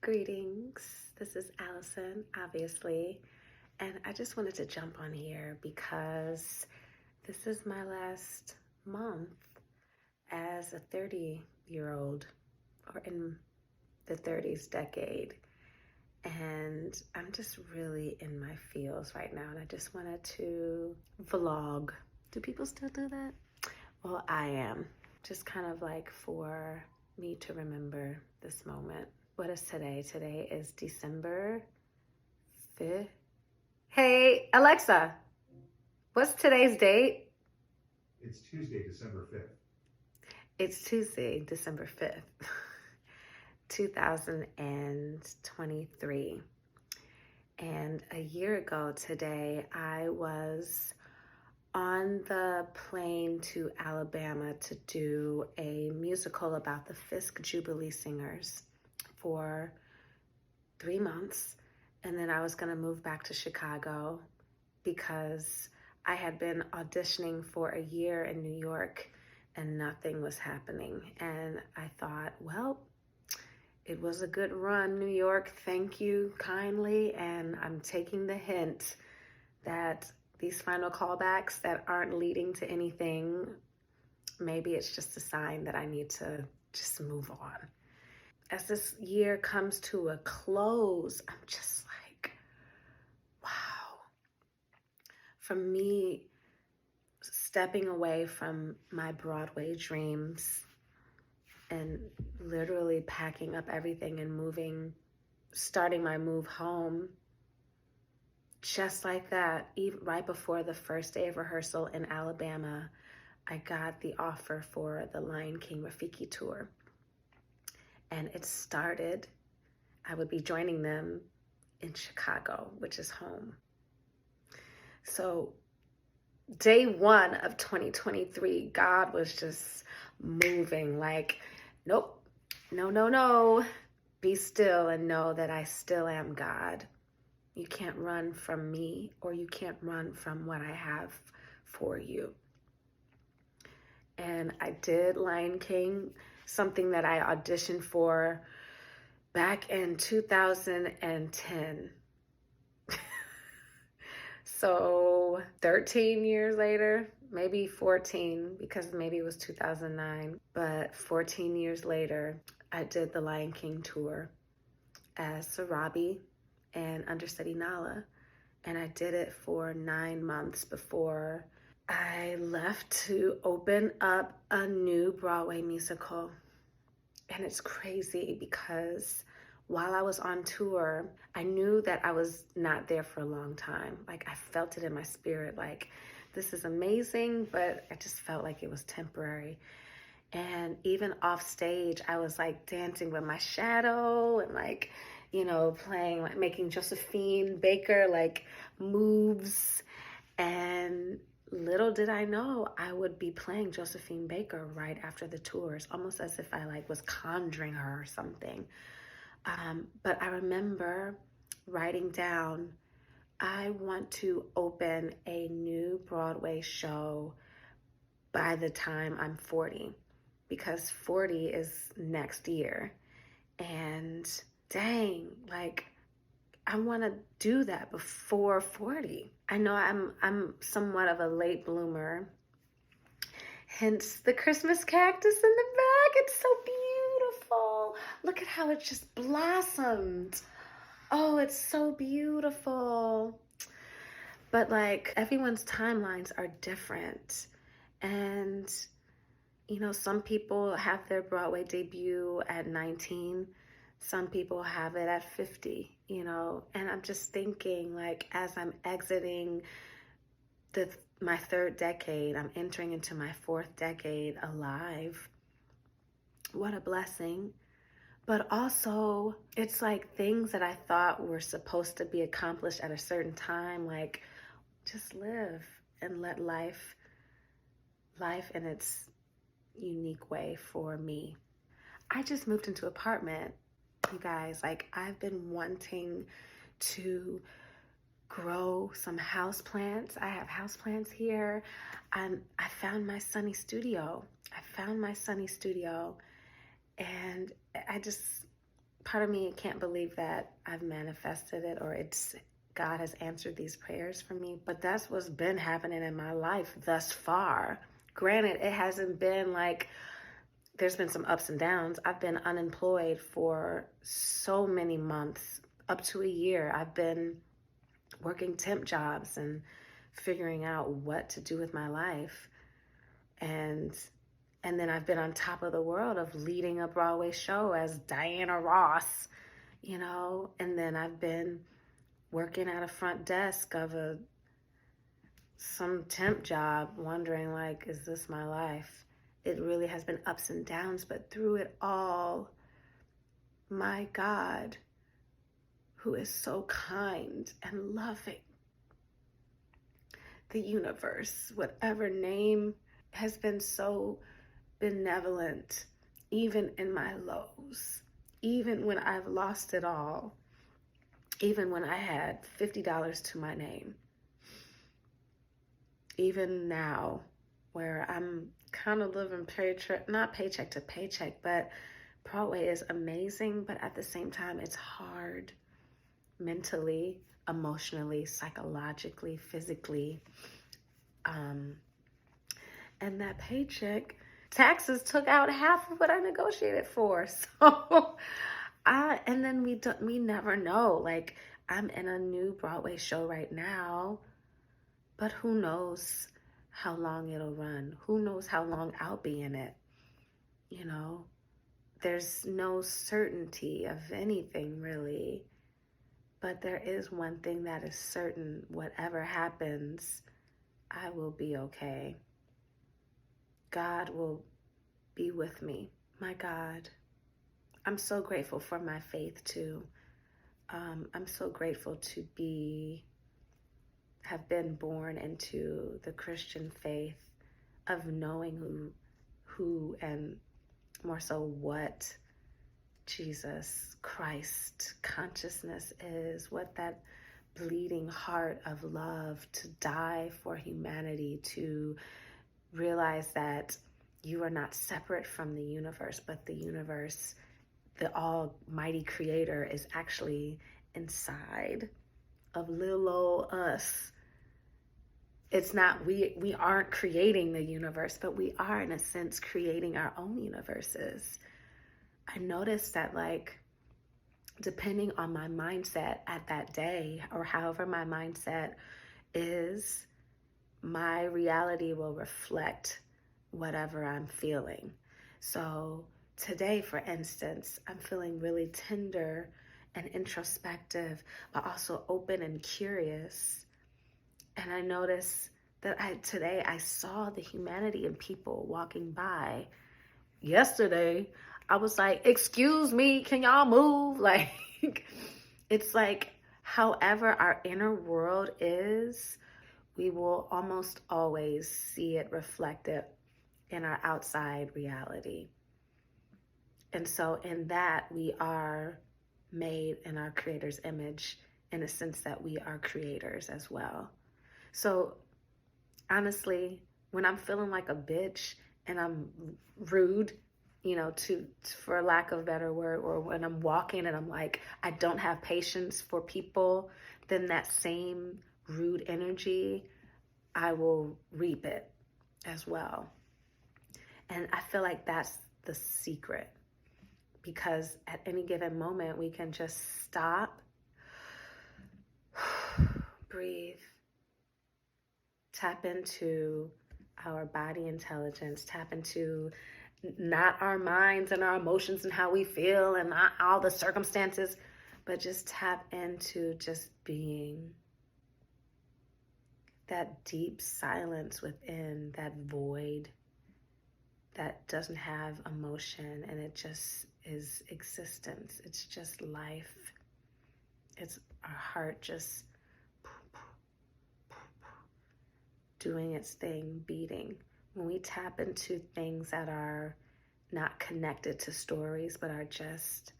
Greetings. This is Allison, obviously, and I just wanted to jump on here because this is my last month as a 30-year-old or in the 30s decade. And I'm just really in my feels right now, and I just wanted to vlog. Do people still do that? Well, I am. Just kind of like for me to remember this moment. What is today? Today is December 5th. Hey, Alexa, what's today's date? It's Tuesday, December 5th. It's Tuesday, December 5th, 2023. And a year ago today, I was on the plane to Alabama to do a musical about the Fisk Jubilee Singers for 3 months, and then I was gonna move back to Chicago because I had been auditioning for a year in New York and nothing was happening. And I thought, well, it was a good run, New York, thank you kindly, and I'm taking the hint that these final callbacks that aren't leading to anything, maybe it's just a sign that I need to just move on. As this year comes to a close, I'm just like, wow. For me, stepping away from my Broadway dreams and literally packing up everything and moving, starting my move home, just like that, even right before the first day of rehearsal in Alabama, I got the offer for the Lion King Rafiki tour. And it started, I would be joining them in Chicago, which is home. So day one of 2023, God was just moving like, nope, no. Be still and know that I still am God. You can't run from me, or you can't run from what I have for you. And I did Lion King, something that I auditioned for back in 2010. So 13 years later, maybe 14, because maybe it was 2009, but 14 years later, I did the Lion King tour as Sarabi and understudy Nala. And I did it for 9 months before I left to open up a new Broadway musical. And it's crazy because while I was on tour, I knew that I was not there for a long time. Like, I felt it in my spirit, like, this is amazing, but I just felt like it was temporary. And even off stage, I was like dancing with my shadow and like, playing, like making Josephine Baker like moves. And little did I know I would be playing Josephine Baker right after the tours, almost as if I like was conjuring her or something. But I remember writing down, I want to open a new Broadway show by the time I'm 40, because 40 is next year. And dang, like, I want to do that before 40. I know I'm somewhat of a late bloomer, hence the Christmas cactus in the back. It's so beautiful. Look at how it just blossomed. Oh, it's so beautiful. But like, everyone's timelines are different. And some people have their Broadway debut at 19. Some people have it at 50, and I'm just thinking, like, as I'm exiting my third decade, I'm entering into my fourth decade alive. What a blessing. But also, it's like things that I thought were supposed to be accomplished at a certain time, like, just live and let life in its unique way for me. I just moved into an apartment, you guys. Like, I've been wanting to grow some houseplants. I have houseplants here. I found my sunny studio. And I just part of me can't believe that I've manifested it, or God has answered these prayers for me, but that's what's been happening in my life thus far. Granted, it hasn't been like, there's been some ups and downs. I've been unemployed for so many months, up to a year. I've been working temp jobs and figuring out what to do with my life. And then I've been on top of the world of leading a Broadway show as Diana Ross, and then I've been working at a front desk of some temp job, wondering like, is this my life? It really has been ups and downs, but through it all, my God, who is so kind and loving, the universe, whatever name, has been so benevolent, even in my lows, even when I've lost it all, even when I had $50 to my name, even now where I'm kind of living not paycheck to paycheck, but Broadway is amazing, but at the same time, it's hard mentally, emotionally, psychologically, physically. And that paycheck, taxes took out half of what I negotiated for. So, and then we never know. Like, I'm in a new Broadway show right now, but who knows how long it'll run? Who knows how long I'll be in it? There's no certainty of anything really, but there is one thing that is certain. Whatever happens, I will be okay. God will be with me. My God. I'm so grateful for my faith too. I'm so grateful to have been born into the Christian faith, of knowing who and more so what Jesus Christ consciousness is, what that bleeding heart of love to die for humanity, to realize that you are not separate from the universe, but the universe, the almighty creator, is actually inside of little old us. It's not, we aren't creating the universe, but we are, in a sense, creating our own universes. I noticed that, like, depending on my mindset at that day, or however my mindset is, my reality will reflect whatever I'm feeling. So today, for instance, I'm feeling really tender and introspective, but also open and curious. And I noticed that today I saw the humanity in people walking by. Yesterday, I was like, excuse me, can y'all move? Like, it's like, however our inner world is, we will almost always see it reflected in our outside reality. And so in that, we are made in our Creator's image, in a sense that we are creators as well. So honestly, when I'm feeling like a bitch and I'm rude, for lack of a better word, or when I'm walking and I'm like, I don't have patience for people, then that same rude energy, I will reap it as well. And I feel like that's the secret, because at any given moment, we can just stop, breathe, tap into our body intelligence, tap into not our minds and our emotions and how we feel and not all the circumstances, but just tap into just being. That deep silence within, that void that doesn't have emotion, and it just is existence. It's just life. It's our heart just doing its thing, beating. When we tap into things that are not connected to stories, but are just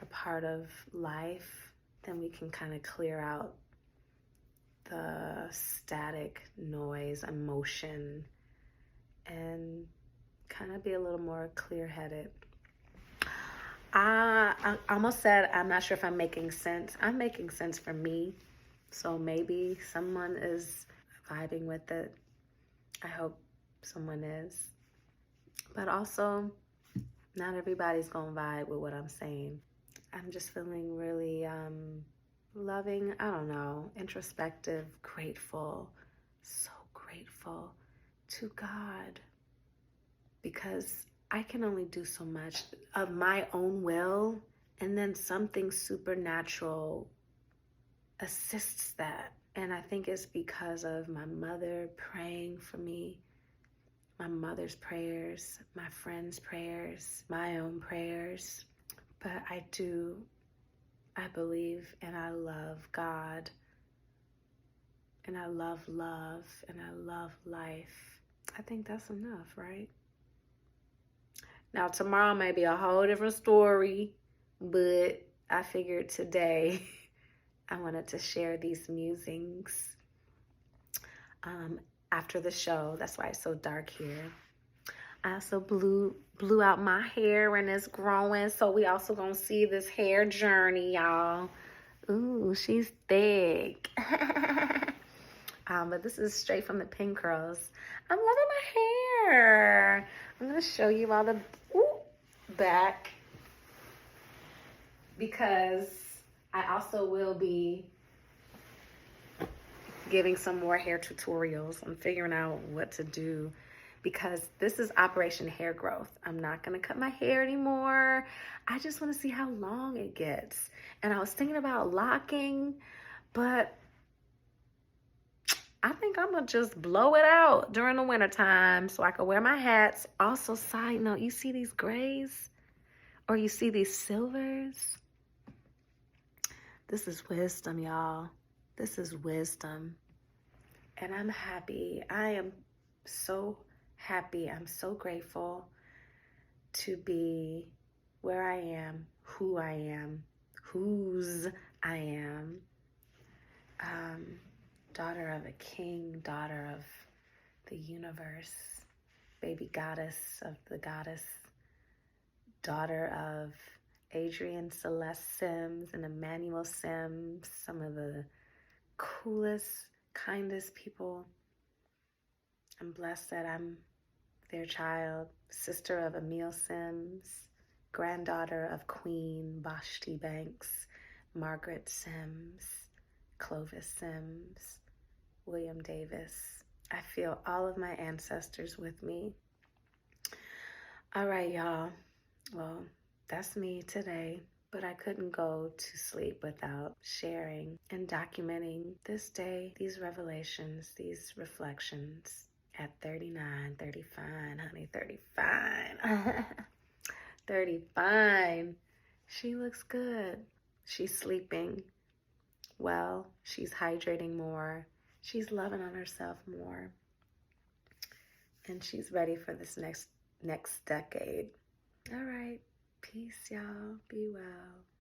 a part of life, then we can kind of clear out the static noise, emotion, and kind of be a little more clear-headed. I almost said I'm not sure if I'm making sense. I'm making sense for me. So maybe someone is vibing with it. I hope someone is. But also, not everybody's going to vibe with what I'm saying. I'm just feeling really loving, I don't know, introspective, grateful, so grateful to God, because I can only do so much of my own will, and then something supernatural assists that. And I think it's because of my mother praying for me, my mother's prayers, my friends' prayers, my own prayers. But I believe and I love God, and I love love, and I love life. I think that's enough, right? Now, tomorrow may be a whole different story, but I figured today I wanted to share these musings after the show. That's why it's so dark here. I also blew out my hair, and it's growing, so we also gonna see this hair journey, y'all. Ooh, she's thick. But this is straight from the pin curls. I'm loving my hair. I'm gonna show you all the back, because I also will be giving some more hair tutorials. I'm figuring out what to do, because this is Operation Hair Growth. I'm not gonna cut my hair anymore. I just wanna see how long it gets. And I was thinking about locking, but I think I'm gonna just blow it out during the winter time so I can wear my hats. Also, side note, you see these grays? Or you see these silvers? This is wisdom, y'all. This is wisdom. And I'm happy. I am so happy. I'm so grateful to be where I am, who I am, whose I am. Daughter of a king, daughter of the universe, baby goddess of the goddess, daughter of Adrian Celeste Sims and Emmanuel Sims, some of the coolest, kindest people. I'm blessed that I'm their child, sister of Emil Sims, granddaughter of Queen Vashti Banks, Margaret Sims, Clovis Sims, William Davis. I feel all of my ancestors with me. All right, y'all. Well, that's me today, but I couldn't go to sleep without sharing and documenting this day, these revelations, these reflections at 39, 30 fine, honey, 30 fine. 30 fine. She looks good. She's sleeping well. She's hydrating more. She's loving on herself more. And she's ready for this next decade. All right. Peace, y'all. Be well.